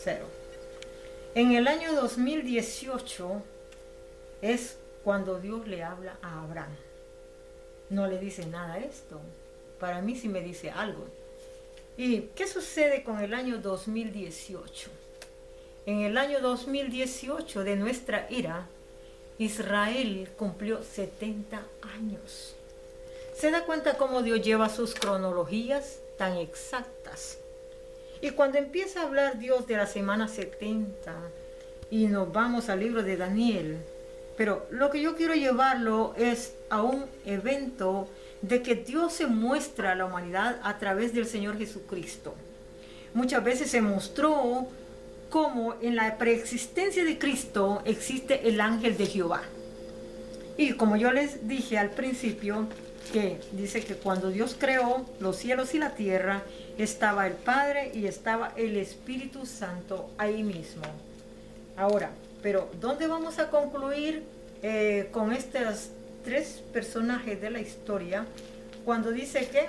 0. En el año 2018 es cuando Dios le habla a Abraham. No le dice nada esto. Para mí sí me dice algo. ¿Y qué sucede con el año 2018? En el año 2018 de nuestra era, Israel cumplió 70 años. ¿Se da cuenta cómo Dios lleva sus cronologías tan exactas? Y cuando empieza a hablar Dios de la semana 70 y nos vamos al libro de Daniel, pero lo que yo quiero llevarlo es a un evento de que Dios se muestra a la humanidad a través del Señor Jesucristo. Muchas veces se mostró cómo en la preexistencia de Cristo existe el ángel de Jehová. Y como yo les dije al principio, que dice que cuando Dios creó los cielos y la tierra, estaba el Padre y estaba el Espíritu Santo ahí mismo. Ahora, pero ¿dónde vamos a concluir con estos tres personajes de la historia? Cuando dice que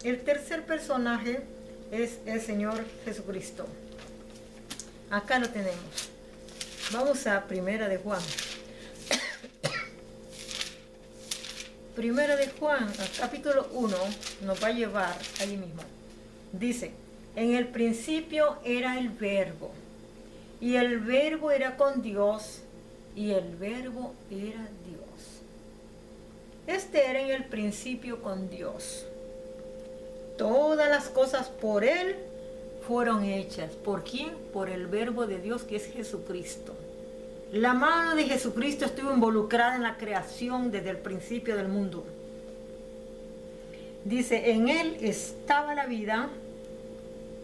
el tercer personaje es el Señor Jesucristo. Acá lo tenemos. Vamos a Primera de Juan. Primera de Juan, capítulo 1, nos va a llevar ahí mismo. Dice, en el principio era el Verbo, y el Verbo era con Dios, y el Verbo era Dios. Este era en el principio con Dios. Todas las cosas por Él fueron hechas. ¿Por quién? Por el Verbo de Dios, que es Jesucristo. La mano de Jesucristo estuvo involucrada en la creación desde el principio del mundo. Dice, en Él estaba la vida.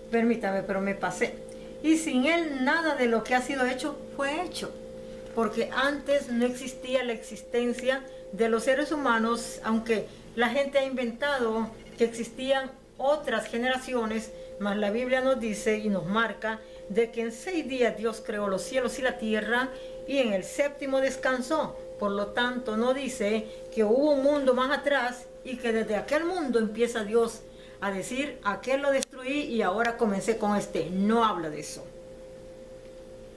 Permítame, pero me pasé. Y sin Él nada de lo que ha sido hecho fue hecho. Porque antes no existía la existencia de los seres humanos, aunque la gente ha inventado que existían otras generaciones, mas la Biblia nos dice y nos marca de que en 6 días Dios creó los cielos y la tierra y en el 7º descansó. Por lo tanto, no dice que hubo un mundo más atrás y que desde aquel mundo empieza Dios a decir, aquel lo destruí y ahora comencé con este. No habla de eso.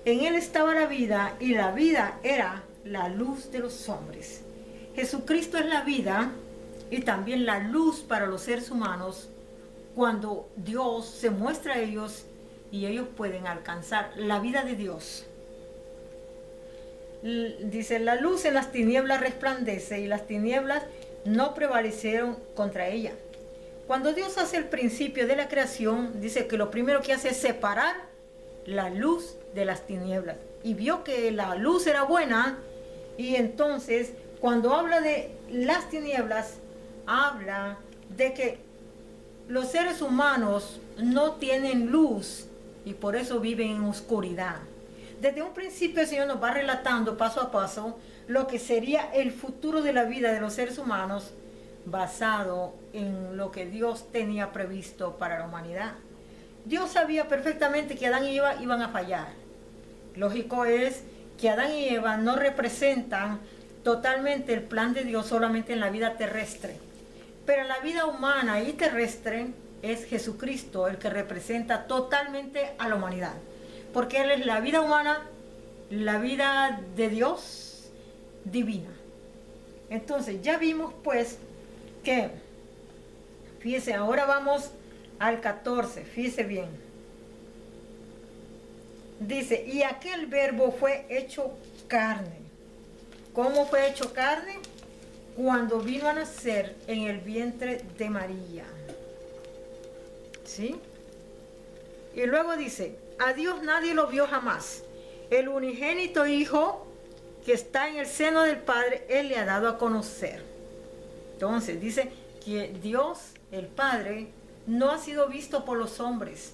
En Él estaba la vida y la vida era la luz de los hombres. Jesucristo es la vida y también la luz para los seres humanos cuando Dios se muestra a ellos y ellos pueden alcanzar la vida de Dios. Dice, la luz en las tinieblas resplandece y las tinieblas no prevalecieron contra ella. Cuando Dios hace el principio de la creación, dice que lo primero que hace es separar la luz de las tinieblas. Y vio que la luz era buena y entonces cuando habla de las tinieblas, habla de que los seres humanos no tienen luz y por eso viven en oscuridad. Desde un principio el Señor nos va relatando paso a paso lo que sería el futuro de la vida de los seres humanos basado en lo que Dios tenía previsto para la humanidad. Dios sabía perfectamente que Adán y Eva iban a fallar. Lógico es que Adán y Eva no representan totalmente el plan de Dios solamente en la vida terrestre. Pero en la vida humana y terrestre es Jesucristo el que representa totalmente a la humanidad. Porque Él es la vida humana, la vida de Dios divina. Entonces ya vimos pues que, fíjese, ahora vamos al 14, fíjese bien. Dice, y aquel verbo fue hecho carne. ¿Cómo fue hecho carne? Cuando vino a nacer en el vientre de María. ¿Sí? Y luego dice, a Dios nadie lo vio jamás. El unigénito Hijo que está en el seno del Padre, Él le ha dado a conocer. Entonces dice que Dios, el Padre, no ha sido visto por los hombres.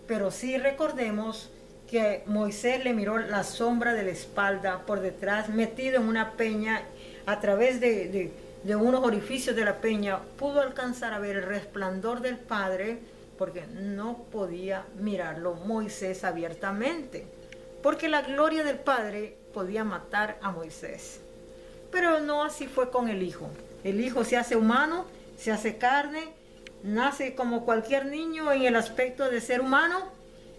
Pero sí recordemos que Moisés le miró la sombra de la espalda por detrás, metido en una peña, a través de unos orificios de la peña, pudo alcanzar a ver el resplandor del Padre, porque no podía mirarlo Moisés abiertamente, porque la gloria del Padre podía matar a Moisés. Pero no así fue con el Hijo. El Hijo se hace humano, se hace carne, nace como cualquier niño en el aspecto de ser humano,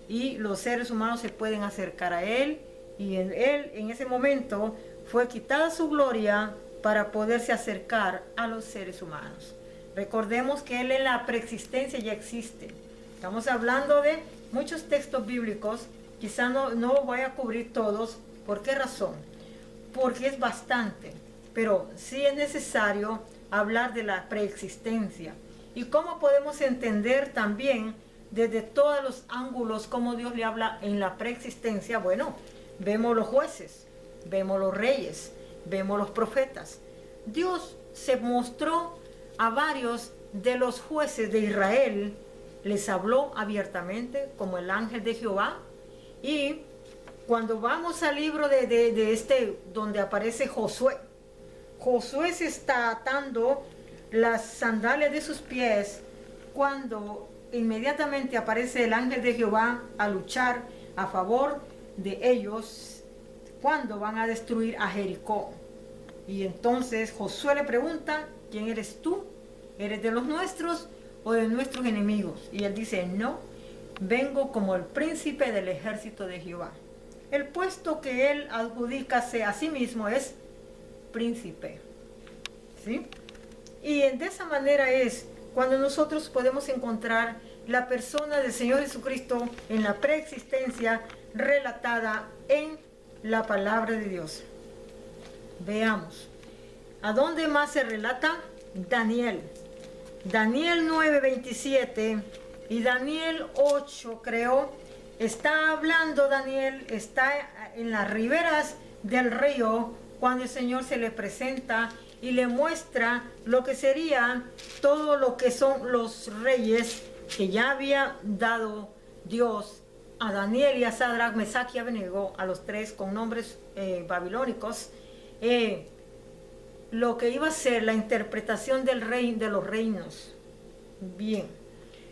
y los seres humanos se pueden acercar a él, y él en ese momento fue quitada su gloria para poderse acercar a los seres humanos. Recordemos que él en la preexistencia ya existe. Estamos hablando de muchos textos bíblicos, quizá no voy a cubrir todos. ¿Por qué razón? Porque es bastante, pero sí es necesario hablar de la preexistencia y cómo podemos entender también desde todos los ángulos cómo Dios le habla en la preexistencia. Bueno, vemos los jueces, vemos los reyes, vemos los profetas. Dios se mostró a varios de los jueces de Israel, les habló abiertamente como el ángel de Jehová. Y cuando vamos al libro de donde aparece Josué, Josué se está atando las sandalias de sus pies cuando inmediatamente aparece el ángel de Jehová a luchar a favor de ellos cuando van a destruir a Jericó. Y entonces Josué le pregunta: ¿quién eres tú? ¿Eres de los nuestros o de nuestros enemigos? Y él dice: no, vengo como el príncipe del ejército de Jehová. El puesto que él adjudicase a sí mismo es príncipe, ¿sí? Y de esa manera es cuando nosotros podemos encontrar la persona del Señor Jesucristo en la preexistencia relatada en la palabra de Dios. Veamos, ¿a dónde más se relata? Daniel 9:27 y Daniel 8, creo, está hablando. Daniel está en las riberas del río cuando el Señor se le presenta y le muestra lo que sería todo lo que son los reyes que ya había dado Dios a Daniel y a Sadrach, Mesach y Abednego, a los tres con nombres babilónicos, lo que iba a ser la interpretación del rey, de los reinos. Bien,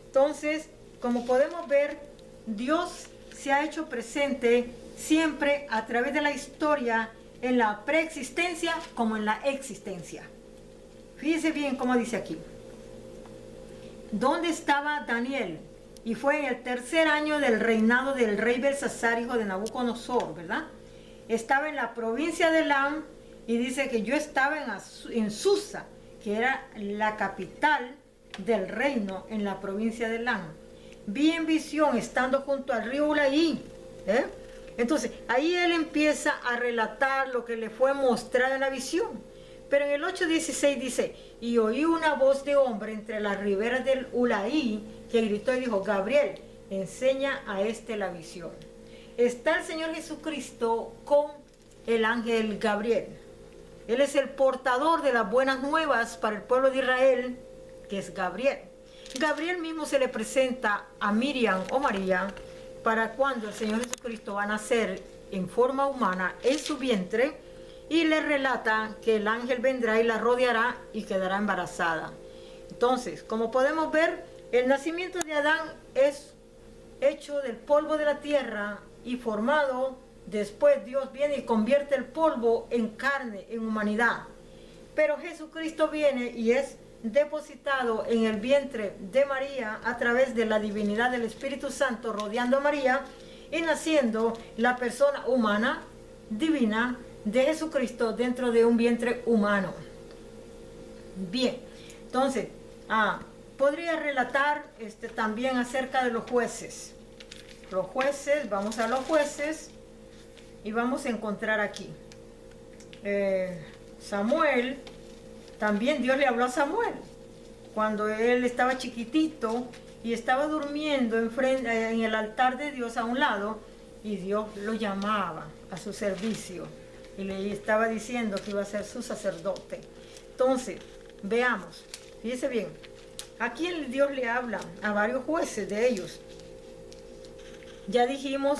entonces, como podemos ver, Dios se ha hecho presente siempre a través de la historia, en la preexistencia como en la existencia. Fíjese bien cómo dice aquí. ¿Dónde estaba Daniel? Y fue en el tercer año del reinado del rey Belsasar, hijo de Nabucodonosor, ¿verdad? Estaba en la provincia de Elam, y dice que yo estaba en Susa, que era la capital del reino en la provincia de Elam. Vi en visión estando junto al río Ulaí, Entonces, ahí él empieza a relatar lo que le fue mostrado en la visión. Pero en el 8:16 dice: y oí una voz de hombre entre las riberas del Ulaí, que gritó y dijo: Gabriel, enseña a la visión. Está el Señor Jesucristo con el ángel Gabriel. Él es el portador de las buenas nuevas para el pueblo de Israel, que es Gabriel. Gabriel mismo se le presenta a Miriam o María para cuando el Señor Jesucristo va a nacer en forma humana en su vientre, y le relata que el ángel vendrá y la rodeará y quedará embarazada. Entonces, como podemos ver, el nacimiento de Adán es hecho del polvo de la tierra y formado. Después Dios viene y convierte el polvo en carne, en humanidad. Pero Jesucristo viene y es depositado en el vientre de María a través de la divinidad del Espíritu Santo rodeando a María y naciendo la persona humana, divina, de Jesucristo dentro de un vientre humano. Bien, entonces, podría relatar también acerca de los jueces. Los jueces, vamos a los jueces y vamos a encontrar aquí. Samuel, también Dios le habló a Samuel cuando él estaba chiquitito y estaba durmiendo en el altar de Dios a un lado, y Dios lo llamaba a su servicio y le estaba diciendo que iba a ser su sacerdote. Entonces, veamos, fíjese bien, aquí Dios le habla a varios jueces de ellos. Ya dijimos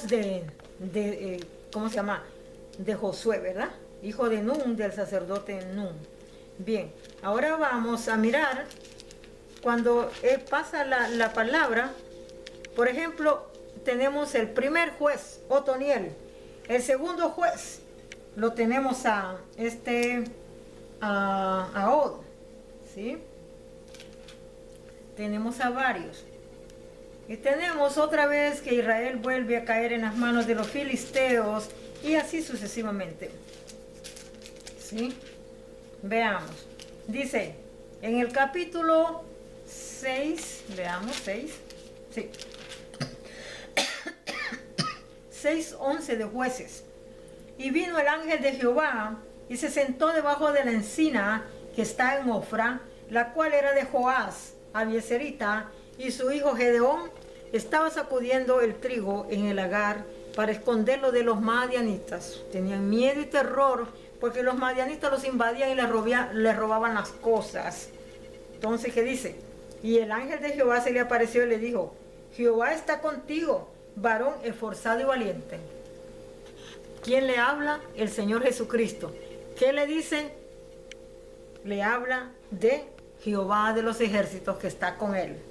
¿cómo se llama? De Josué, ¿verdad? Hijo de Nun, del sacerdote Nun. Bien, ahora vamos a mirar cuando pasa la palabra. Por ejemplo, tenemos el primer juez, Otoniel. El segundo juez lo tenemos a Od, ¿sí? Tenemos a varios. Y tenemos otra vez que Israel vuelve a caer en las manos de los filisteos y así sucesivamente. ¿Sí? Veamos. Dice, en el capítulo 6, veamos, 6. Sí. 6:11 de Jueces. Y vino el ángel de Jehová y se sentó debajo de la encina que está en Ofra, la cual era de Joás, Abieserita, y su hijo Gedeón estaba sacudiendo el trigo en el lagar para esconderlo de los madianitas. Tenían miedo y terror porque los madianitas los invadían y les robaban las cosas. Entonces, ¿qué dice? Y el ángel de Jehová se le apareció y le dijo, Jehová está contigo, varón esforzado y valiente. ¿Quién le habla? El Señor Jesucristo. ¿Qué le dice? Le habla de Jehová de los ejércitos que está con él.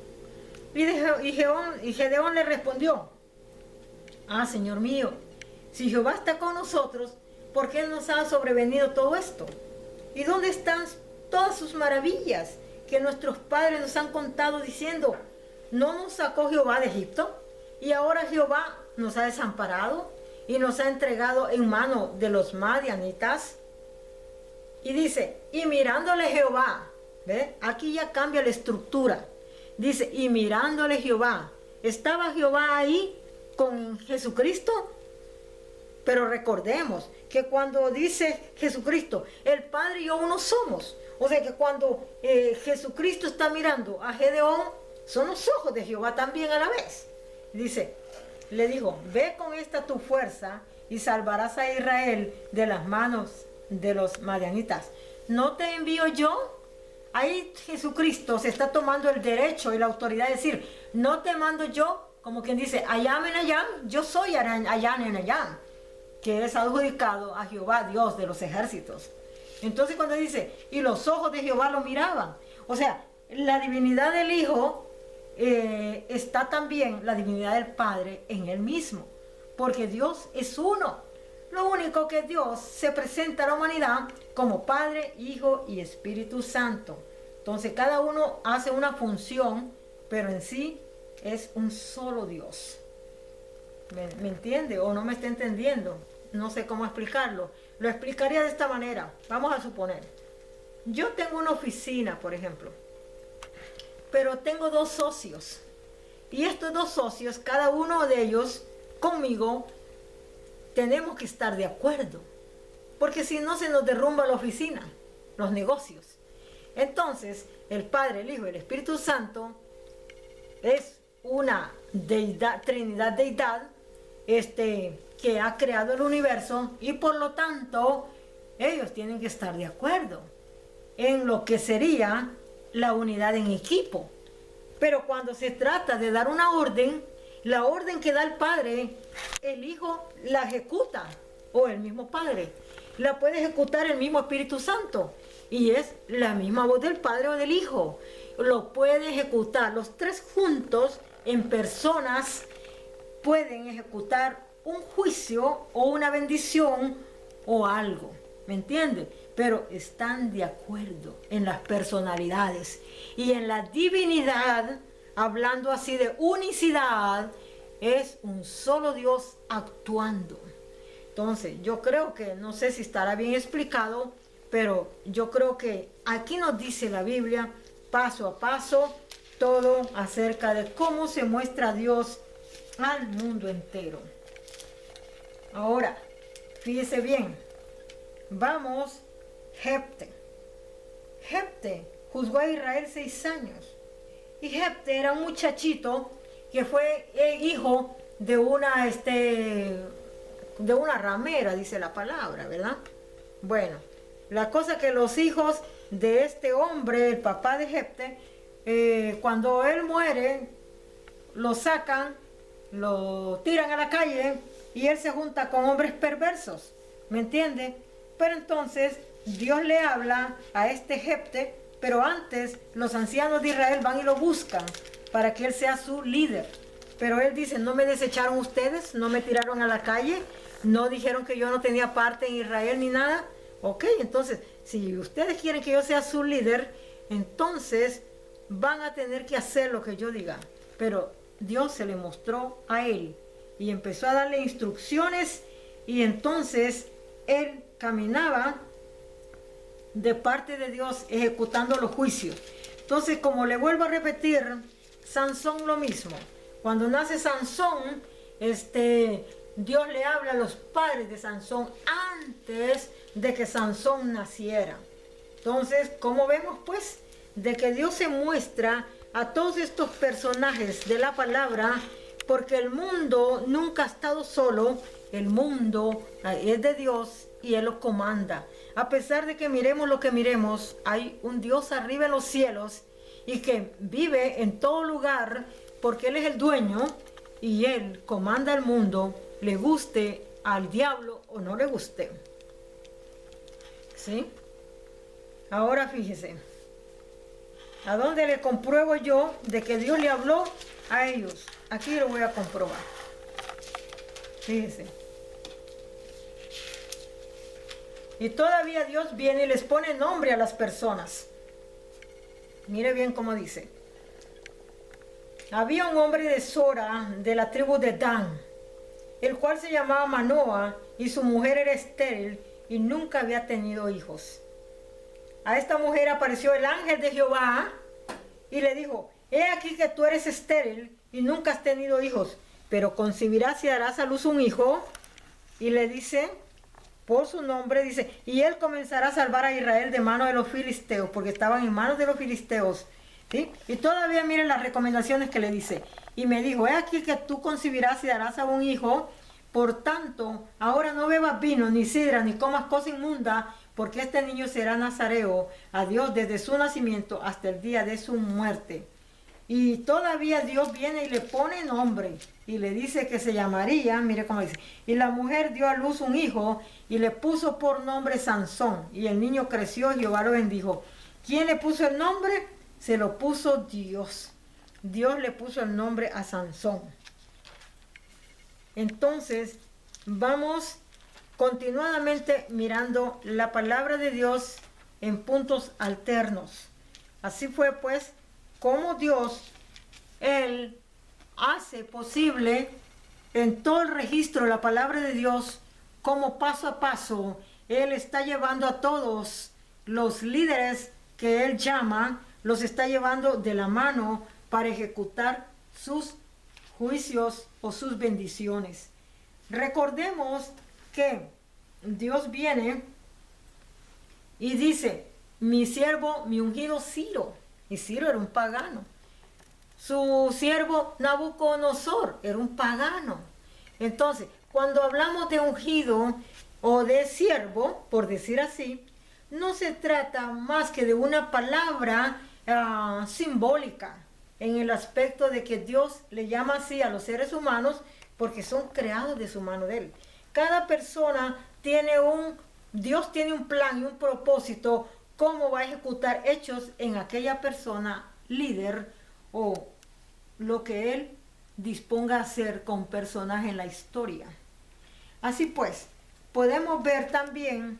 Y Gedeón le respondió, Señor mío, si Jehová está con nosotros, ¿por qué nos ha sobrevenido todo esto? ¿Y dónde están todas sus maravillas que nuestros padres nos han contado diciendo, ¿no nos sacó Jehová de Egipto? Y ahora Jehová nos ha desamparado y nos ha entregado en mano de los madianitas. Y dice, y mirándole Jehová, ¿ve? Aquí ya cambia la estructura. Dice, y mirándole Jehová, ¿estaba Jehová ahí con Jesucristo? Pero recordemos que cuando dice Jesucristo, el Padre y yo uno somos. O sea que cuando Jesucristo está mirando a Gedeón, son los ojos de Jehová también a la vez. Dice, le dijo, ve con esta tu fuerza y salvarás a Israel de las manos de los madianitas. ¿No te envío yo? Ahí Jesucristo se está tomando el derecho y la autoridad de decir, no te mando yo, como quien dice, Ayam en Ayam, yo soy Ayam en Ayam, que es adjudicado a Jehová, Dios de los ejércitos. Entonces cuando dice, y los ojos de Jehová lo miraban, o sea, la divinidad del Hijo está también la divinidad del Padre en él mismo, porque Dios es uno. Lo único que Dios se presenta a la humanidad como Padre, Hijo y Espíritu Santo. Entonces cada uno hace una función, pero en sí es un solo Dios. ¿Me entiende o no me está entendiendo? No sé cómo explicarlo. Lo explicaría de esta manera. Vamos a suponer. Yo tengo una oficina, por ejemplo, pero tengo 2 socios. Y estos 2 socios, cada uno de ellos conmigo, tenemos que estar de acuerdo, porque si no se nos derrumba la oficina, los negocios. Entonces, el Padre, el Hijo y el Espíritu Santo es una deidad, Trinidad deidad, que ha creado el universo y por lo tanto ellos tienen que estar de acuerdo en lo que sería la unidad en equipo. Pero cuando se trata de dar una orden, la orden que da el Padre, el Hijo la ejecuta, o el mismo Padre. La puede ejecutar el mismo Espíritu Santo, y es la misma voz del Padre o del Hijo. Lo puede ejecutar, los 3 juntos, en personas, pueden ejecutar un juicio, o una bendición, o algo, ¿me entiende? Pero están de acuerdo en las personalidades, y en la divinidad, hablando así de unicidad, es un solo Dios actuando. Entonces, yo creo que, no sé si estará bien explicado, pero yo creo que aquí nos dice la Biblia, paso a paso, todo acerca de cómo se muestra Dios al mundo entero. Ahora, fíjese bien, vamos, Jefte. Jefte juzgó a Israel 6 años. Y Jefte era un muchachito que fue hijo de una ramera, dice la palabra, ¿verdad? Bueno, la cosa que los hijos de este hombre, el papá de Jefte, cuando él muere, lo sacan, lo tiran a la calle y él se junta con hombres perversos, ¿me entiende? Pero entonces Dios le habla a este Jefte, pero antes los ancianos de Israel van y lo buscan para que él sea su líder. Pero él dice, no me desecharon ustedes, no me tiraron a la calle, no dijeron que yo no tenía parte en Israel ni nada. Ok, entonces, si ustedes quieren que yo sea su líder, entonces van a tener que hacer lo que yo diga. Pero Dios se le mostró a él y empezó a darle instrucciones, y entonces él caminaba de parte de Dios ejecutando los juicios. Entonces, como le vuelvo a repetir, Sansón lo mismo. Cuando nace Sansón, Dios le habla a los padres de Sansón antes de que Sansón naciera. Entonces, ¿cómo vemos pues? De que Dios se muestra a todos estos personajes de la palabra, porque el mundo nunca ha estado solo, el mundo es de Dios y Él lo comanda. A pesar de que miremos lo que miremos, hay un Dios arriba en los cielos y que vive en todo lugar, porque Él es el dueño y Él comanda el mundo, le guste al diablo o no le guste. ¿Sí? Ahora fíjese, ¿a dónde le compruebo yo de que Dios le habló a ellos? Aquí lo voy a comprobar. Fíjese. Y todavía Dios viene y les pone nombre a las personas. Mire bien cómo dice. Había un hombre de Sora, de la tribu de Dan, el cual se llamaba Manoa, y su mujer era estéril y nunca había tenido hijos. A esta mujer apareció el ángel de Jehová y le dijo: he aquí que tú eres estéril y nunca has tenido hijos, pero concebirás y darás a luz un hijo. Y le dice, por su nombre, dice, y él comenzará a salvar a Israel de mano de los filisteos, porque estaban en manos de los filisteos. ¿Sí? Y todavía miren las recomendaciones que le dice. Y me dijo: he aquí que tú concebirás y darás a un hijo. Por tanto, ahora no bebas vino, ni sidra, ni comas cosa inmunda, porque este niño será nazareo a Dios desde su nacimiento hasta el día de su muerte. Y todavía Dios viene y le pone nombre y le dice que se llamaría, mire cómo dice, y la mujer dio a luz un hijo y le puso por nombre Sansón, y el niño creció y Jehová lo bendijo. ¿Quién le puso el nombre? Se lo puso Dios. Dios le puso el nombre a Sansón. Entonces, vamos continuadamente mirando la palabra de Dios en puntos alternos. Así fue pues como Dios, Él hace posible en todo el registro de la palabra de Dios, como paso a paso Él está llevando a todos los líderes que Él llama, los está llevando de la mano para ejecutar sus juicios o sus bendiciones. Recordemos que Dios viene y dice: mi siervo, mi ungido Ciro. Y Ciro era un pagano. Su siervo Nabucodonosor era un pagano. Entonces, cuando hablamos de ungido o de siervo, por decir así, no se trata más que de una palabra simbólica, en el aspecto de que Dios le llama así a los seres humanos porque son creados de su mano de Él. Cada persona tiene Dios tiene un plan y un propósito, cómo va a ejecutar hechos en aquella persona líder o lo que Él disponga a hacer con personaje en la historia. Así pues, podemos ver también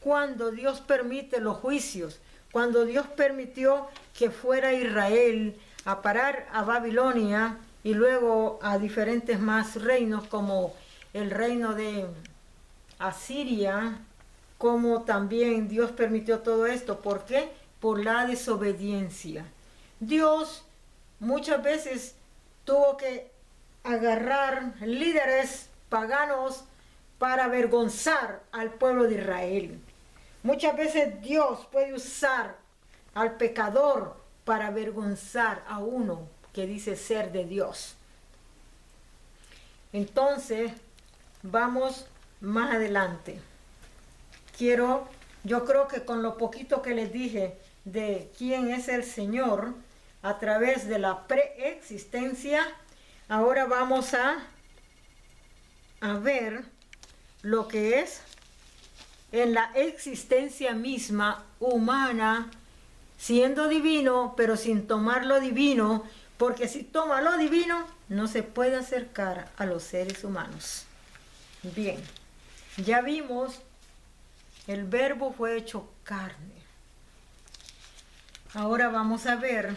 cuando Dios permite los juicios, cuando Dios permitió que fuera Israel a parar a Babilonia y luego a diferentes más reinos, como el reino de Asiria, como también Dios permitió todo esto. ¿Por qué? Por la desobediencia. Dios muchas veces tuvo que agarrar líderes paganos para avergonzar al pueblo de Israel. Muchas veces Dios puede usar al pecador para avergonzar a uno que dice ser de Dios. Entonces, vamos más adelante. Yo creo que con lo poquito que les dije de quién es el Señor a través de la preexistencia, ahora vamos a ver lo que es en la existencia misma humana, siendo divino, pero sin tomar lo divino, porque si toma lo divino, no se puede acercar a los seres humanos. Bien, ya vimos, el verbo fue hecho carne. Ahora vamos a ver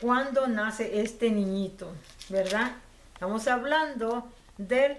cuando nace este niñito, ¿verdad? Estamos hablando del